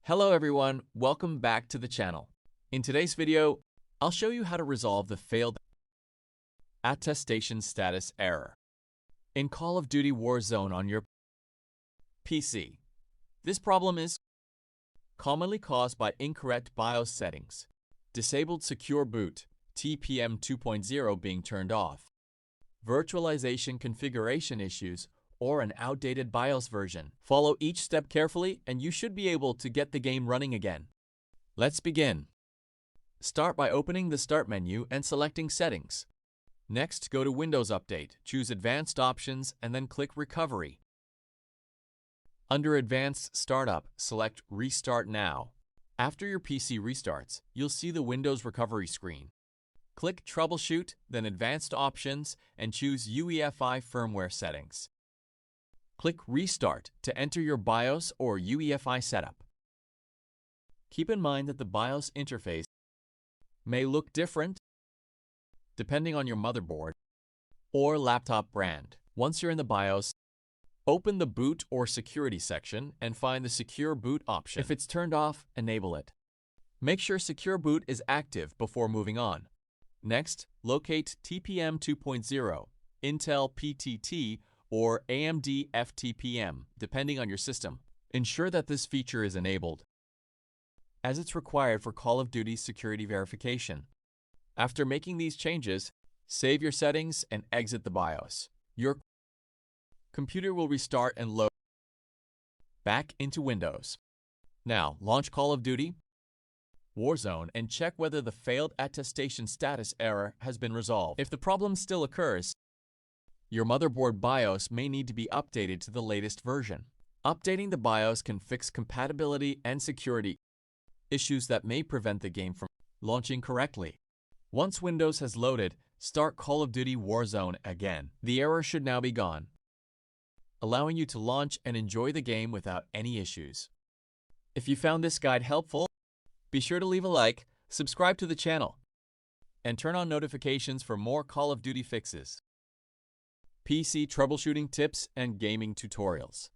Hello everyone, welcome back to the channel. In today's video, I'll show you how to resolve the failed attestation status error in Call of Duty Warzone on your PC. This problem is commonly caused by incorrect BIOS settings, disabled secure boot, TPM 2.0 being turned off, virtualization configuration issues, or an outdated BIOS version. Follow each step carefully and you should be able to get the game running again. Let's begin. Start by opening the Start menu and selecting Settings. Next, go to Windows Update, choose Advanced Options, and then click Recovery. Under Advanced Startup, select Restart Now. After your PC restarts, you'll see the Windows Recovery screen. Click Troubleshoot, then Advanced Options, and choose UEFI Firmware Settings. Click Restart to enter your BIOS or UEFI setup. Keep in mind that the BIOS interface may look different depending on your motherboard or laptop brand. Once you're in the BIOS, open the Boot or Security section and find the Secure Boot option. If it's turned off, enable it. Make sure Secure Boot is active before moving on. Next, locate TPM 2.0, Intel PTT, or AMD FTPM, depending on your system. Ensure that this feature is enabled, as it's required for Call of Duty security verification. After making these changes, save your settings and exit the BIOS. Your computer will restart and load back into Windows. Now, launch Call of Duty Warzone and check whether the failed attestation status error has been resolved. If the problem still occurs, your motherboard BIOS may need to be updated to the latest version. Updating the BIOS can fix compatibility and security issues that may prevent the game from launching correctly. Once Windows has loaded, start Call of Duty Warzone again. The error should now be gone, allowing you to launch and enjoy the game without any issues. If you found this guide helpful, be sure to leave a like, subscribe to the channel, and turn on notifications for more Call of Duty fixes, PC troubleshooting tips, and gaming tutorials.